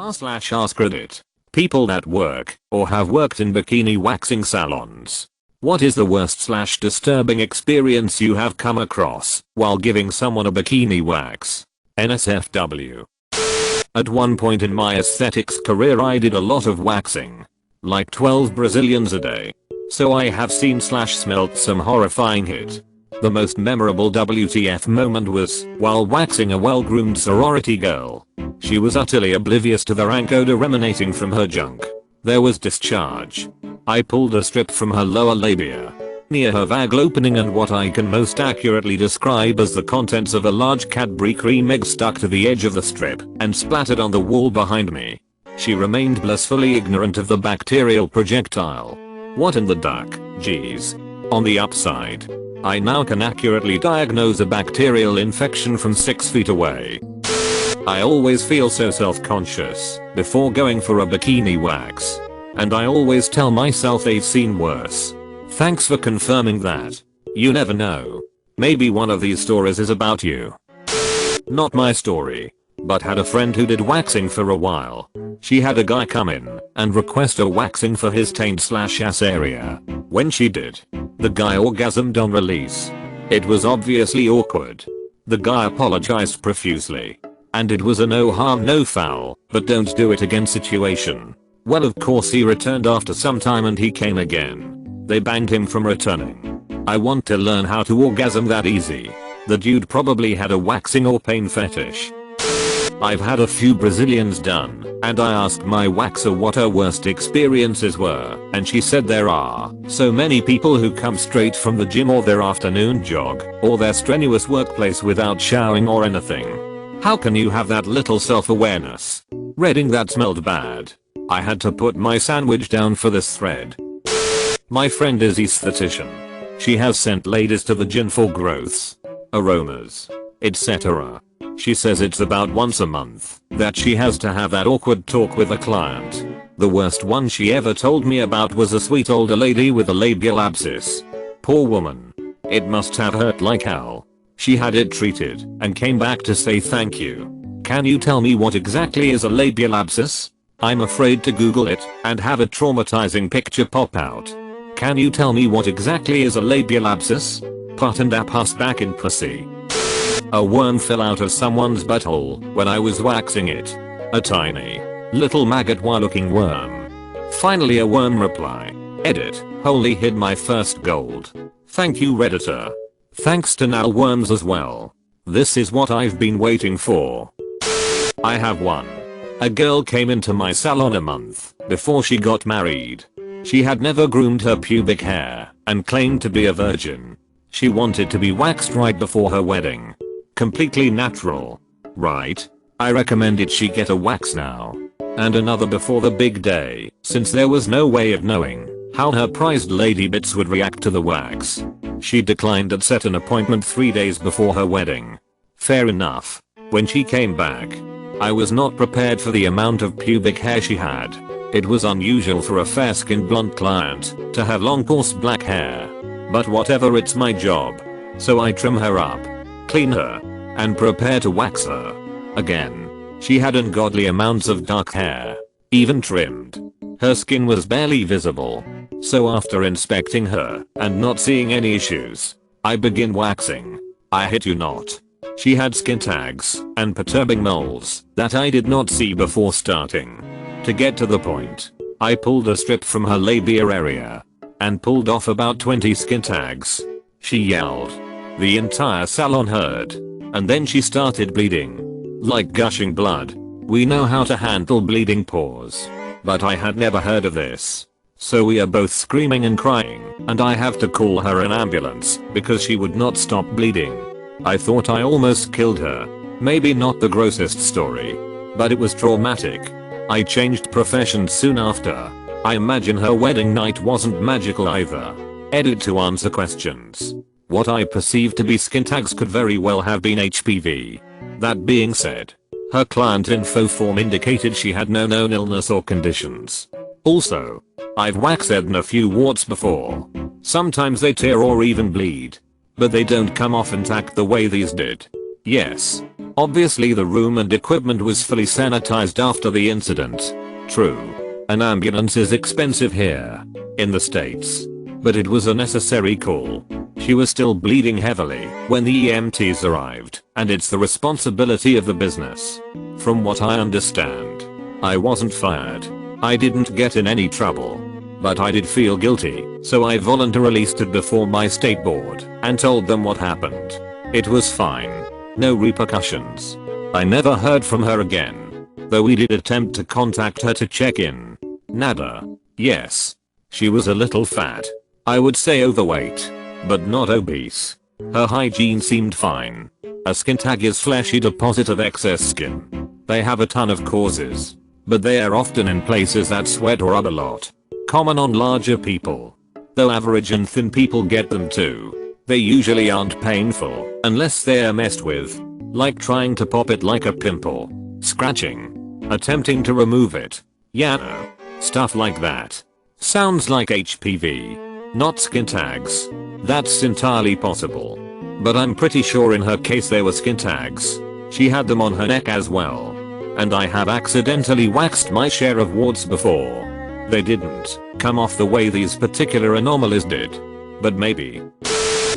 r/AskReddit. People that work or have worked in bikini waxing salons. What is the worst/disturbing experience you have come across while giving someone a bikini wax? NSFW. At one point in my aesthetics career I did a lot of waxing. Like 12 Brazilians a day. So I have seen/smelt some horrifying hit. The most memorable WTF moment was while waxing a well-groomed sorority girl. She was utterly oblivious to the rank odor emanating from her junk. There was discharge. I pulled a strip from her lower labia, near her vagal opening, and what I can most accurately describe as the contents of a large Cadbury cream egg stuck to the edge of the strip and splattered on the wall behind me. She remained blissfully ignorant of the bacterial projectile. What in the duck, geez. On the upside, I now can accurately diagnose a bacterial infection from 6 feet away. I always feel so self-conscious before going for a bikini wax. And I always tell myself they've seen worse. Thanks for confirming that. You never know. Maybe one of these stories is about you. Not my story. But had a friend who did waxing for a while. She had a guy come in and request a waxing for his taint/ass area. When she did, the guy orgasmed on release. It was obviously awkward. The guy apologized profusely. And it was a no harm no foul, but don't do it again situation. Well, of course he returned after some time and he came again. They banned him from returning. I want to learn how to orgasm that easy. The dude probably had a waxing or pain fetish. I've had a few Brazilians done, and I asked my waxer what her worst experiences were, and she said there are so many people who come straight from the gym or their afternoon jog, or their strenuous workplace without showering or anything. How can you have that little self-awareness? Reading that smelled bad. I had to put my sandwich down for this thread. My friend is esthetician. She has sent ladies to the gym for growths, aromas, etc. She says it's about once a month that she has to have that awkward talk with a client. The worst one she ever told me about was a sweet older lady with a labial abscess. Poor woman. It must have hurt like hell. She had it treated and came back to say thank you. Can you tell me what exactly is a labial abscess? I'm afraid to Google it and have a traumatizing picture pop out. Can you tell me what exactly is a labial abscess? Put and pus back in pussy. A worm fell out of someone's butthole when I was waxing it. A tiny, little maggot-looking worm. Finally a worm reply. Edit. Holy hid my first gold. Thank you Redditor. Thanks to now worms as well. This is what I've been waiting for. I have one. A girl came into my salon a month before she got married. She had never groomed her pubic hair and claimed to be a virgin. She wanted to be waxed right before her wedding. Completely natural. Right? I recommended she get a wax now. And another before the big day, since there was no way of knowing how her prized lady bits would react to the wax. She declined and set an appointment 3 days before her wedding. Fair enough. When she came back, I was not prepared for the amount of pubic hair she had. It was unusual for a fair-skinned blonde client to have long coarse black hair. But whatever, it's my job. So I trim her up, clean her, and prepare to wax her. Again, she had ungodly amounts of dark hair, even trimmed. Her skin was barely visible. So after inspecting her and not seeing any issues, I begin waxing. I hit you not. She had skin tags and perturbing moles that I did not see before starting. To get to the point, I pulled a strip from her labia area and pulled off about 20 skin tags. She yelled. The entire salon heard. And then she started bleeding. Like gushing blood. We know how to handle bleeding pores. But I had never heard of this. So we are both screaming and crying, and I have to call her an ambulance because she would not stop bleeding. I thought I almost killed her. Maybe not the grossest story, but it was traumatic. I changed professions soon after. I imagine her wedding night wasn't magical either. Edit to answer questions. What I perceived to be skin tags could very well have been HPV. That being said, her client info form indicated she had no known illness or conditions. Also, I've waxed a few warts before. Sometimes they tear or even bleed. But they don't come off intact the way these did. Yes. Obviously the room and equipment was fully sanitized after the incident. True. An ambulance is expensive here. In the States. But it was a necessary call. She was still bleeding heavily when the EMTs arrived, and it's the responsibility of the business. From what I understand, I wasn't fired. I didn't get in any trouble. But I did feel guilty, so I voluntarily stood before my state board and told them what happened. It was fine. No repercussions. I never heard from her again. Though we did attempt to contact her to check in. Nada. Yes. She was a little fat. I would say overweight. But not obese. Her hygiene seemed fine. A skin tag is fleshy deposit of excess skin. They have a ton of causes. But they are often in places that sweat or rub a lot. Common on larger people. Though average and thin people get them too. They usually aren't painful unless they are messed with. Like trying to pop it like a pimple. Scratching. Attempting to remove it. Yeah, no. Stuff like that. Sounds like HPV. Not skin tags. That's entirely possible. But I'm pretty sure in her case they were skin tags. She had them on her neck as well. And I have accidentally waxed my share of warts before. They didn't come off the way these particular anomalies did. But maybe.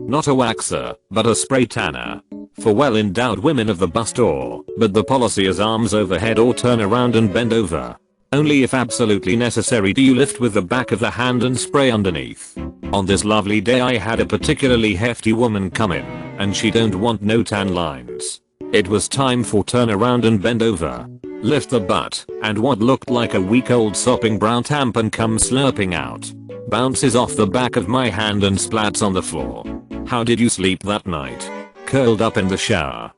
Not a waxer, but a spray tanner. For well-endowed women of the bust or, but the policy is arms overhead or turn around and bend over. Only if absolutely necessary do you lift with the back of the hand and spray underneath. On this lovely day I had a particularly hefty woman come in, and she don't want no tan lines. It was time for turn around and bend over. Lift the butt, and what looked like a week-old sopping brown tampon comes slurping out. Bounces off the back of my hand and splats on the floor. How did you sleep that night? Curled up in the shower.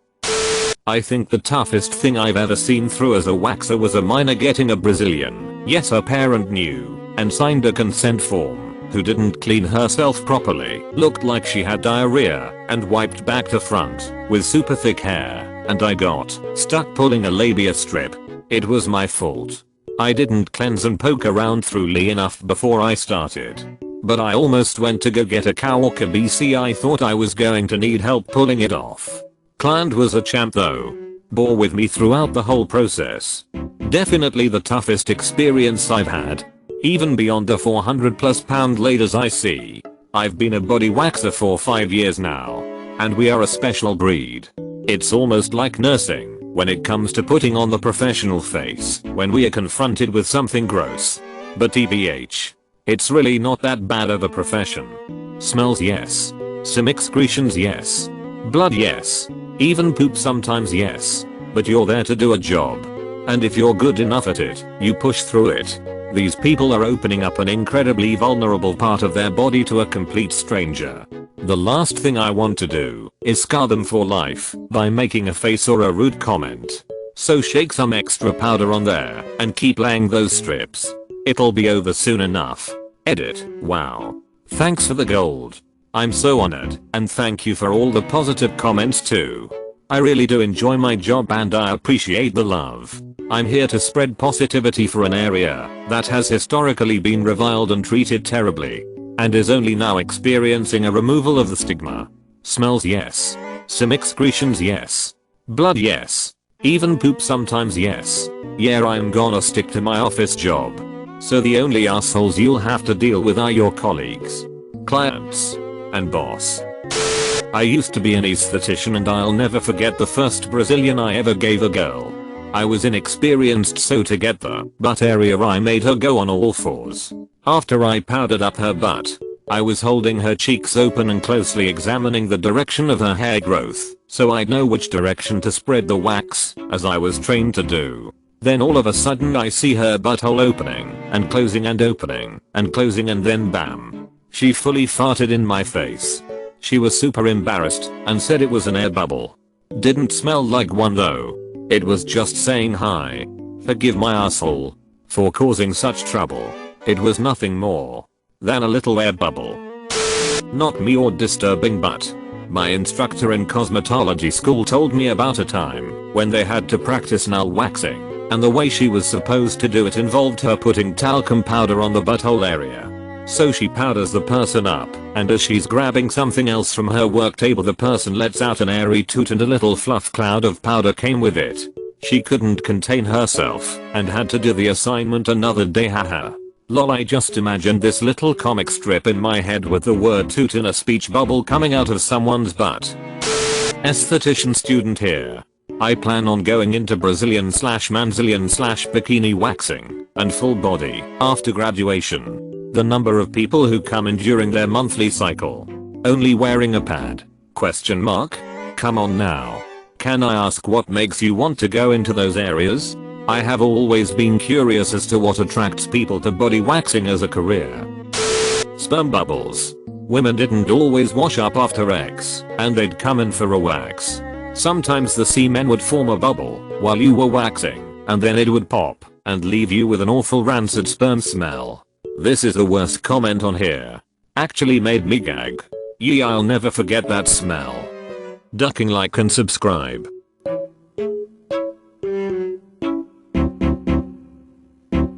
I think the toughest thing I've ever seen through as a waxer was a minor getting a Brazilian, yes her parent knew, and signed a consent form, who didn't clean herself properly, looked like she had diarrhea, and wiped back to front, with super thick hair, and I got stuck pulling a labia strip. It was my fault. I didn't cleanse and poke around thoroughly enough before I started. But I almost went to go get a Kawaka BC. I thought I was going to need help pulling it off. Client was a champ though. Bore with me throughout the whole process. Definitely the toughest experience I've had. Even beyond the 400+ pound ladies I see. I've been a body waxer for 5 years now. And we are a special breed. It's almost like nursing when it comes to putting on the professional face when we are confronted with something gross. But TBH. It's really not that bad of a profession. Smells yes. Some excretions yes. Blood yes. Even poop sometimes yes. But you're there to do a job. And if you're good enough at it, you push through it. These people are opening up an incredibly vulnerable part of their body to a complete stranger. The last thing I want to do is scar them for life by making a face or a rude comment. So shake some extra powder on there and keep laying those strips. It'll be over soon enough. Edit. Wow. Thanks for the gold. I'm so honored, and thank you for all the positive comments too. I really do enjoy my job and I appreciate the love. I'm here to spread positivity for an area that has historically been reviled and treated terribly, and is only now experiencing a removal of the stigma. Smells yes. Some excretions yes. Blood yes. Even poop sometimes yes. Yeah, I'm gonna stick to my office job. So the only assholes you'll have to deal with are your colleagues, clients, and boss. I used to be an esthetician and I'll never forget the first Brazilian I ever gave a girl. I was inexperienced, so to get the butt area I made her go on all fours. After I powdered up her butt, I was holding her cheeks open and closely examining the direction of her hair growth, so I'd know which direction to spread the wax, as I was trained to do. Then all of a sudden I see her butthole opening and closing and opening and closing, and then bam. She fully farted in my face. She was super embarrassed and said it was an air bubble. Didn't smell like one though. It was just saying hi. Forgive my asshole for causing such trouble. It was nothing more than a little air bubble. Not me or disturbing, but my instructor in cosmetology school told me about a time when they had to practice nail waxing, and the way she was supposed to do it involved her putting talcum powder on the butthole area. So she powders the person up, and as she's grabbing something else from her work table the person lets out an airy toot and a little fluff cloud of powder came with it. She couldn't contain herself and had to do the assignment another day, haha. Lol, I just imagined this little comic strip in my head with the word toot in a speech bubble coming out of someone's butt. Esthetician student here. I plan on going into Brazilian/Manzilian/bikini waxing and full body after graduation. The number of people who come in during their monthly cycle only wearing a pad? Question mark? Come on now. Can I ask what makes you want to go into those areas? I have always been curious as to what attracts people to body waxing as a career. Sperm bubbles. Women didn't always wash up after X, and they'd come in for a wax. Sometimes the semen would form a bubble while you were waxing, and then it would pop and leave you with an awful rancid sperm smell. This is the worst comment on here. Actually made me gag. Yeah, I'll never forget that smell. Ducking like and subscribe.